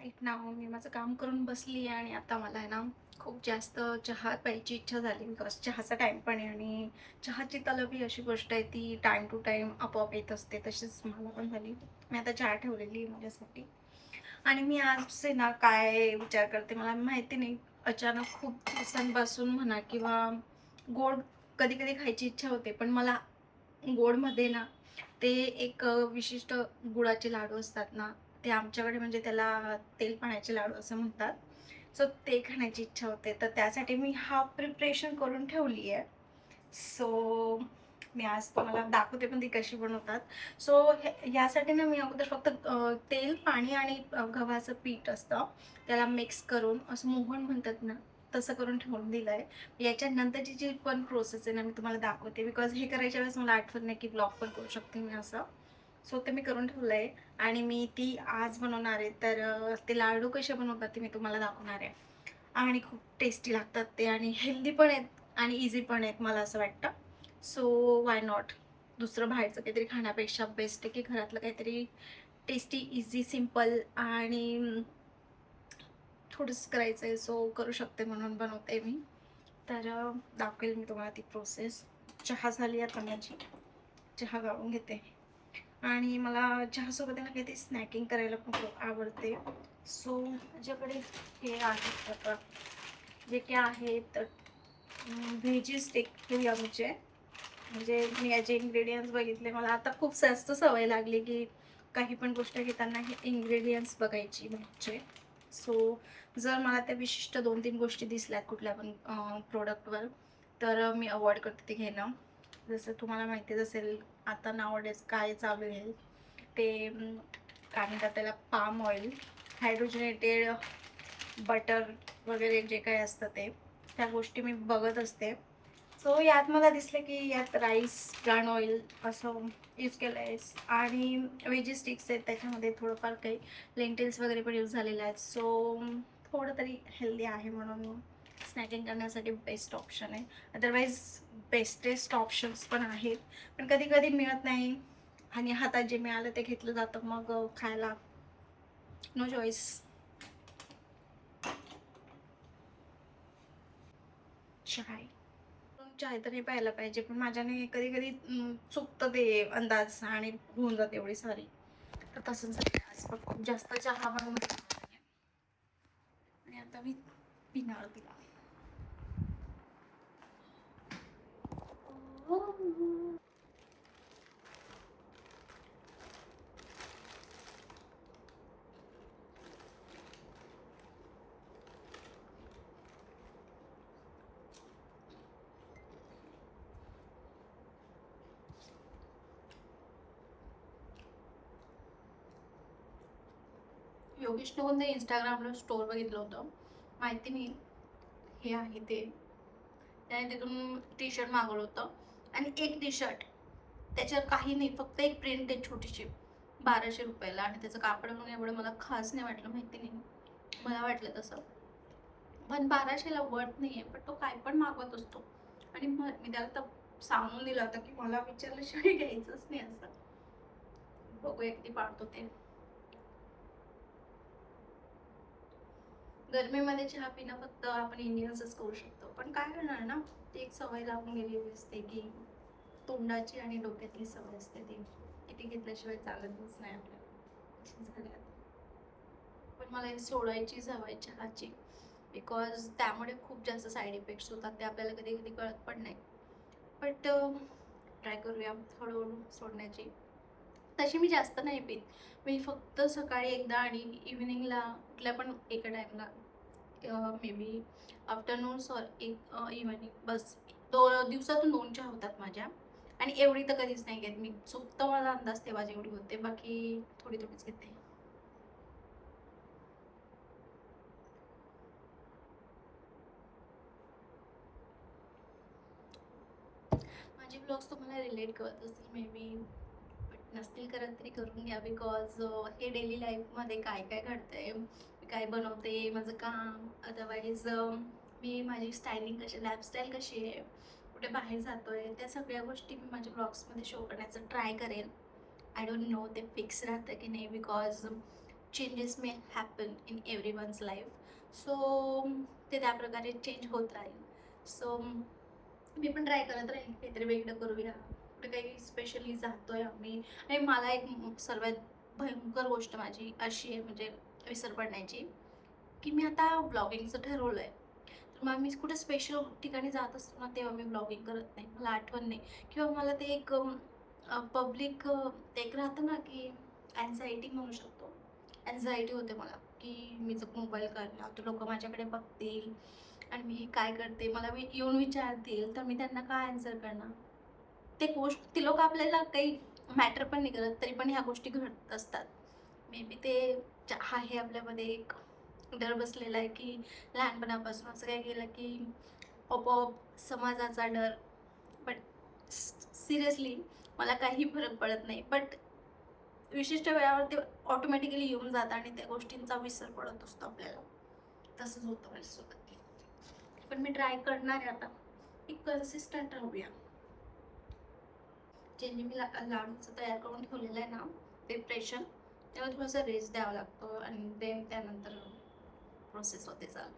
Right नाव मी माझं काम करून बसली आहे आणि आता मला आहे ना खूप जास्त चहा प्यायची इच्छा झाली. बिकॉज चहाचा टाईम पण आहे आणि चहाची तलब ही अशी गोष्ट आहे ती टाईम टू टाईम आपोआप येत असते. तशीच मला पण झाली. मी आता चहा ठेवलेली आहे माझ्यासाठी आणि मी आज आहे ना काय विचार करते मला माहिती नाही. अचानक खूप दिवसांपासून म्हणा किंवा गोड कधी कधी खायची इच्छा होते, पण मला गोडमध्ये ना ते एक विशिष्ट गुळाचे लाडू असतात ना, ते आमच्याकडे म्हणजे त्याला तेलपाण्याचे लाडू असं म्हणतात. सो ते खाण्याची इच्छा होते. तर त्यासाठी मी हाफ प्रिपरेशन करून ठेवली आहे. सो मी आज तुम्हाला दाखवते पण ती कशी बनवतात. सो यासाठी ना मी अगोदर फक्त तेल, पाणी आणि गव्हाचं पीठ असतं, त्याला मिक्स करून असं मोहन म्हणतात ना, तसं करून ठेवून दिलं आहे. याच्यानंतरची जी पण प्रोसेस आहे ना, मी तुम्हाला दाखवते. बिकॉज हे करायच्या वेळेस मला आठवत नाही की ब्लॉग पण करू शकते मी असं. सो ते मी करून ठेवलं आहे आणि मी ती आज बनवणार आहे. तर ते लाडू कसे बनवतात ते मी तुम्हाला दाखवणार आहे. आणि खूप टेस्टी लागतात ते आणि हेल्दी पण आहेत आणि इझी पण आहेत मला असं वाटतं. So why not? दुसरं बाहेरचं काहीतरी खाण्यापेक्षा बेस्ट आहे की घरातलं काहीतरी टेस्टी, इझी, सिम्पल आणि थोडंसं करायचं आहे. सो करू शकते म्हणून बनवते मी. तर दाखवेल मी तुम्हाला ती प्रोसेस. चहा झाली आता माझी. चहा गाळून घेते आणि मला चहासोबत आहे ना काहीतरी स्नॅकिंग करायला खूप आवडते. सो माझ्याकडे हे आहेत आता जे काही आहेत व्हेजी स्टिक हे आमचे. म्हणजे मी याचे इन्ग्रेडियंट्स बघितले. मला आता खूप जास्त सवय लागली की काही पण गोष्ट घेताना हे इन्ग्रेडियंट्स बघायची म्हणजे. सो जर मला त्या विशिष्ट 2-3 गोष्टी दिसल्यात कुठल्या पण प्रोडक्टवर, तर मी अवॉइड करते ते घेणं. जसं तुम्हाला माहितीच असेल आता नावडेज काय चालू आहे ते काय म्हणतात त्याला, पाम ऑइल, हायड्रोजनेटेड बटर वगैरे जे काही असतं ते, त्या गोष्टी मी बघत असते. सो यात मला दिसलं की यात राईस ब्रॅन ऑइल असं यूज केलं आहे आणि व्हेजी स्टिक्स आहेत त्याच्यामध्ये, थोडंफार काही लेंटिल्स वगैरे पण यूज झालेले आहेत. सो थोडं तरी हेल्दी आहे म्हणून स्नॅकिंग करण्यासाठी बेस्ट ऑप्शन आहे. अदरवाईज बेस्टेस्ट ऑप्शन्स पण आहेत, पण कधी कधी मिळत नाही आणि हातात जे मिळालं ते घेतलं जातं, मग खायला नो चॉईस. चाय चाय तर नाही प्यायला पाहिजे, पण माझ्याने कधी कधी चुकतं ते अंदाज आणि होऊन जाते एवढी सारी. तर तसंच झालं आज, पण खूप जास्त चहा बनवून आणि आता मी पिणार तिला. योगेशने कोणतं इंस्टाग्रामला स्टोर बघितलं होतं, माहिती नाही हे आहे ते. त्याने तिथून टी शर्ट मागवलं होतं आणि एक टी शर्ट त्याच्यावर काही नाही, फक्त एक प्रिंट आहे छोटीशी, 1200 रुपयाला. आणि त्याचं कापड म्हणून एवढं मला खास नाही वाटलं, माहिती नाही, मला वाटलं तसं. पण 1200ला वर्थ नाही आहे, पण तो काय पण मागवत असतो. आणि मग मी त्याला तर सांगून दिलं होतं की मला विचारल्याशिवाय घ्यायचंच नाही असं. बघूया किती पाळतो ते. गरमीमध्ये चहा पिणं फक्त आपण इंडियन्सच करू शकतो, पण काय करणार ना, ती एक सवय लागून गेलेली असते की तोंडाची आणि डोक्यातली सवय असते ती, किती घेतल्याशिवाय चालतच नाही आपल्याला. झाले आता. पण मला हे सोडायची सवय चहाची, बिकॉज त्यामुळे खूप जास्त साईड इफेक्ट्स होतात, ते आपल्याला कधी कधी कळत पण नाही. बट ट्राय करूया हळूहळू सोडण्याची. तशी मी जास्त नाही पित. मी फक्त सकाळी एकदा आणि इव्हिनिंगला कुठल्या पण एका टाईमला, मे बी आफ्टरनून एक इव्हिनिंग, बस दिवसातून 2 चहा होतात माझ्या. आणि एवढी तर कधीच नाही घेत मी, चुकतं माझा अंदाज तेव्हा जेवढी होते, बाकी थोडी थोडीच घेते. माझे ब्लॉग्स तुम्हाला रिलेट करत असतील मे बी, बट नसतील करत तरी करून घ्या. बिकॉज हे डेली लाईफमध्ये काय काय घडतंय, मी काय बनवते, माझं काम, अदरवाईज मी माझी स्टायलिंग कशी, लाईफस्टाईल कशी आहे, कुठे बाहेर जातोय, त्या सगळ्या गोष्टी मी माझ्या ब्लॉग्समध्ये शो करण्याचं ट्राय करेल. आय डोंट नो ते फिक्स राहतं की नाही, because changes may happen in every one's life. So ते त्या प्रकारे चेंज होत राहील. सो मी पण ट्राय करत राहील काहीतरी वेगळं करूया, कुठे काही स्पेशली जातोय आम्ही. आणि मला एक सर्वात भयंकर गोष्ट माझी अशी आहे म्हणजे विसर पडण्याची, की मी आता व्लॉगिंगचं ठरवलं आहे. तर मग मी कुठे स्पेशल ठिकाणी जात असतो ना तेव्हा मी व्लॉगिंग करत नाही, मला आठवण नाही. किंवा मला ते एक पब्लिक एक राहतं ना की अँझायटी म्हणू शकतो, अँझायटी होते मला की मी जर मोबाईल काढला तर लोक माझ्याकडे बघतील आणि मी हे काय करते, मला येऊन विचारतील तर मी त्यांना काय आन्सर करणार. ते गोष्ट ती लोक आपल्याला काही मॅटर पण नाही करत, तरी पण ह्या गोष्टी घडत असतात. मे बी ते आहे आपल्यामध्ये एक डर बसलेला आहे की लहानपणापासून असं काय केलं की आपोआप समाजाचा डर. बट सिरियसली मला काही फरक पडत नाही. बट विशिष्ट वेळावर ते ऑटोमॅटिकली येऊन जातं आणि त्या गोष्टींचा विसर पडत असतो आपल्याला. तसंच होतं माझ्यासोबत. पण मी ट्राय करणार आहे आता की कन्सिस्टंट राहूया. जे मी लाडूचं तयार करून ठेवलेलं आहे ना प्रिपरेशन, त्याला थोडासा रेस्ट द्यावा लागतो आणि त्यानंतर प्रोसेस होते चालू.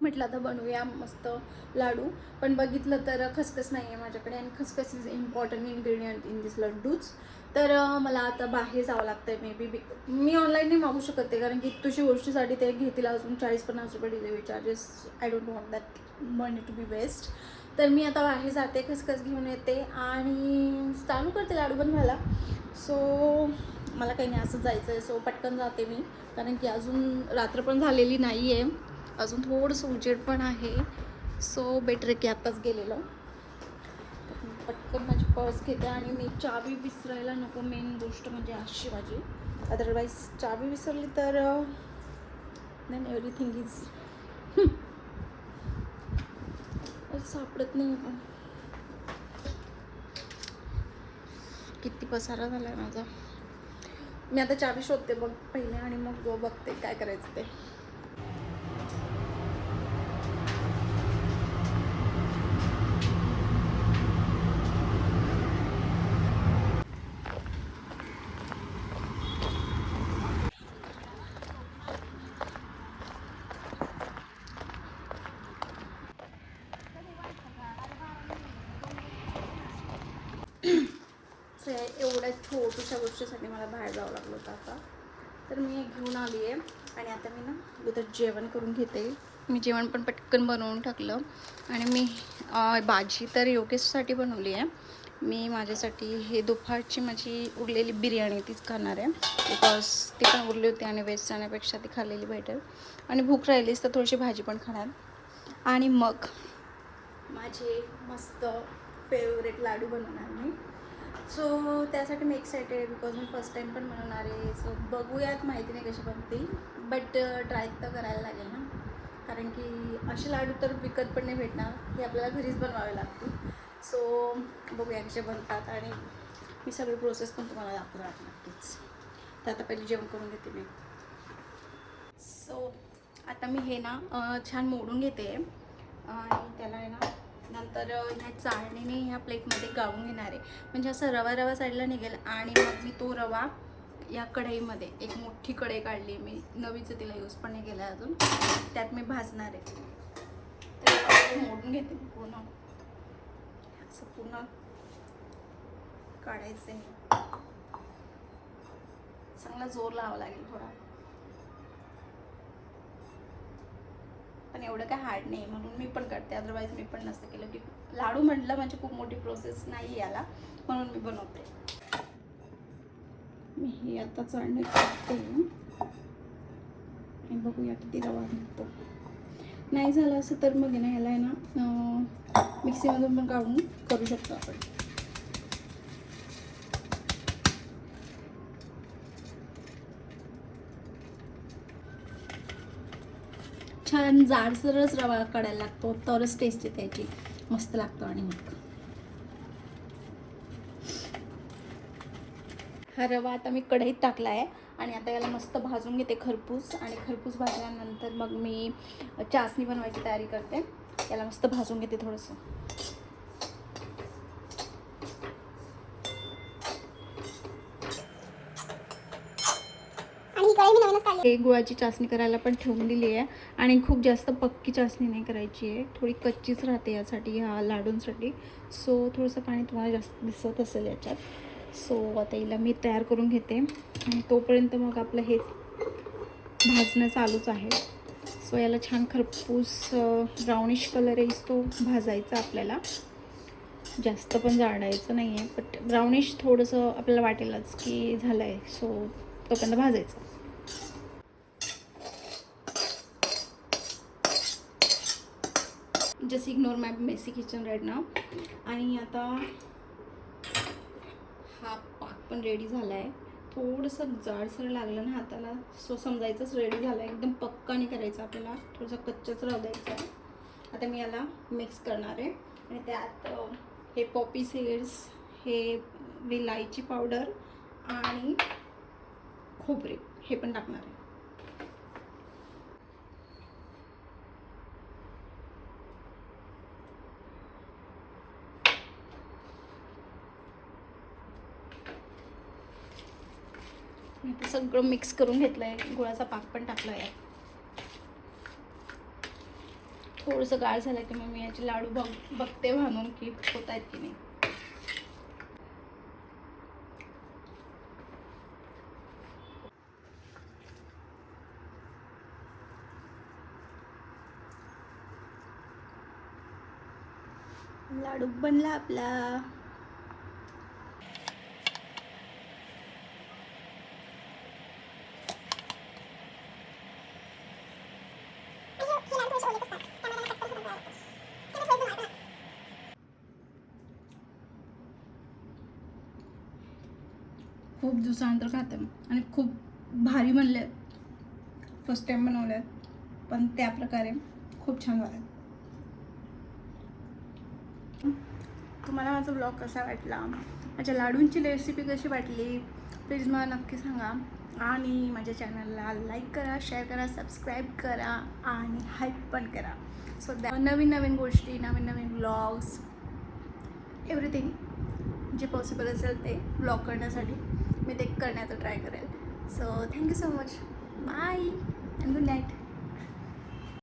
म्हटलं आता बनवूया मस्त लाडू. पण बघितलं तर खसखस नाही आहे माझ्याकडे आणि खसखस is important ingredient in this laddoos. तर मला आता बाहेर जावं लागतं आहे. मे बी मी ऑनलाईन नाही मागू शकत ते, कारण की तुझी गोष्टीसाठी ते घेतील अजून 40-50 रुपये delivery charges. I don't want that money to be waste. तर मी आता बाहेर जाते, खसखस घेऊन येते आणि चालू करते लाडू बनवायला. सो मला काही नाही, असं जायचं आहे. सो पटकन जाते मी, कारण की अजून रात्र पण झालेली नाही आहे, अजून थोडंसं उजेड पण आहे. सो बेटर आहे की आत्ताच गेलेलं. पटकन माझी पर्स घेते आणि मी चावी विसरायला नको, मेन गोष्ट म्हणजे अशी माझी. अदरवाईज चावी विसरली तर देन एव्हरीथिंग इज सापडत नाही. पण किती पसारा झाला आहे माझा. मी आता चावी शोधते बघ पहिले आणि मग बघते काय करायचं ते. एवढ्या छोट्याशा गोष्टीसाठी मला बाहेर जावं लागलं होतं आता. तर मी घेऊन आली आहे आणि आता मी ना उद्या जेवण करून घेते. मी जेवण पण पटकन बनवून टाकलं आणि मी भाजी तर योगेशसाठी बनवली आहे. मी माझ्यासाठी हे दुपारची माझी उरलेली बिर्याणी तीच खाणार आहे, बिकॉज ती पण उरली होती आणि वेस्ट जाण्यापेक्षा ती खाल्लेली बेटर. आणि भूक राहिलीच तर थोडीशी भाजी पण खाणार आणि मग माझे मस्त फेवरेट लाडू बनवणार मी. सो त्यासाठी मी एक्सायटेड आहे, बिकॉज मी फर्स्ट टाईम पण बनवणार आहे. सो बघूयात, माहिती नाही कशी बनतील, बट ट्राय तर करायला लागेल ना, कारण की असे लाडू तर विकत पण नाही भेटणार, हे आपल्याला घरीच बनवावे लागतील. सो बघूया कसे बनतात आणि मी सगळी प्रोसेस पण तुम्हाला दाखवणार नक्कीच. तर आता पहिले जेवण करून घेते मी. सो आता मी हे ना छान मोडून घेते आणि त्याला आहे ना नंतर ह्या चाळणीने ह्या प्लेटमध्ये गाळून घेणार आहे, म्हणजे असं रवा रवा साईडला निघेल. आणि मग मी तो रवा या कढईमध्ये, एक मोठी कढई काढली मी, नवीचं तिला यूज पण नाही केला अजून, त्यात मी भाजणार आहे. तर मोडून घेते पूर्ण, असं पूर्ण काढायचं आहे. चांगला जोर लावावा लागेल थोडा, पण एवढं काय हार्ड नाही म्हणून मी पण करते, अदरवाईज मी पण नसतं केलं. की लाडू म्हटलं म्हणजे खूप मोठी प्रोसेस नाही याला, म्हणून मी बनवते. मी हे आता चाळणी करते आणि बघूया किती रवा निघतो. नाही झालं असं तर मग ना ह्याला आहे ना मिक्सीमधून पण काढून करू शकतो आपण. छान जाडसरच रवा काढायला लागतो, तरच टेस्ट येते त्याची, मस्त लागतो. आणि मग हा रवा आता मी कढईत टाकला आहे आणि आता याला मस्त भाजून घेते खरपूस. आणि खरपूस भाजल्यानंतर मग मी चासणी बनवायची तयारी करते. याला मस्त भाजून घेते थोडंसं. गुळाची चासणी करायला पण ठेवून दिली आहे आणि खूप जास्त पक्की चासणी नाही करायची आहे, थोडी कच्चीच राहते यासाठी, ह्या लाडूंसाठी. सो थोडंसं पाणी तुम्हाला जास्त दिसत असेल याच्यात. सो आता हिला मी तयार करून घेते आणि तोपर्यंत मग आपलं हे भाजणं चालूच आहे. सो याला छान खरपूस ब्राउनिश कलर येतो भाजायचा आपल्याला, जास्त पण जाळायचं नाही आहे, बट ब्राउनिश थोडंसं आपल्याला वाटेलच की झालं आहे. सो तोपर्यंत भाजायचं. जस्ट इग्नोर माय मेसी किचन राईट नाव. आणि आता हा पाक पण रेडी झाला आहे. थोडंसं जाडसर लागलं ना हाताला, सो समजायचंच रेडी झालं आहे. एकदम पक्का नाही करायचं आपल्याला, थोडंसं कच्चंच राहू द्यायचं आहे. आता मी याला मिक्स करणार आहे आणि त्यात हे पॉपी सीड्स, हे विलायची पावडर आणि खोबरे हे पण टाकणार आहे. आता सगळं मिक्स करून घेतलं आहे, गुळाचा पाक पण टाकला आहे. थोडंसं गाळ झालं की मग मी याचे लाडू बघते म्हणून की होत आहेत की नाही. लाडू बनला आपला. खूप दिवसानंतर खाते आणि खूप भारी बनले आहेत. फर्स्ट टाइम बनवले आहेत, पण त्या प्रकारे खूप छान झाले. तुम्हाला माझा ब्लॉग कसा वाटला, माझ्या लाडूंची रेसिपी कशी वाटली, प्लीज मला नक्की सांगा. आणि माझ्या चॅनलला लाईक करा, शेअर करा, सबस्क्राईब करा आणि हाईप पण करा. सो नवीन नवीन गोष्टी, नवीन नवीन ब्लॉग्स, एव्हरीथिंग जे पॉसिबल असेल ते ब्लॉग करण्यासाठी मी ते करण्याचा ट्राय करेल. So thank you so much. Bye and good night.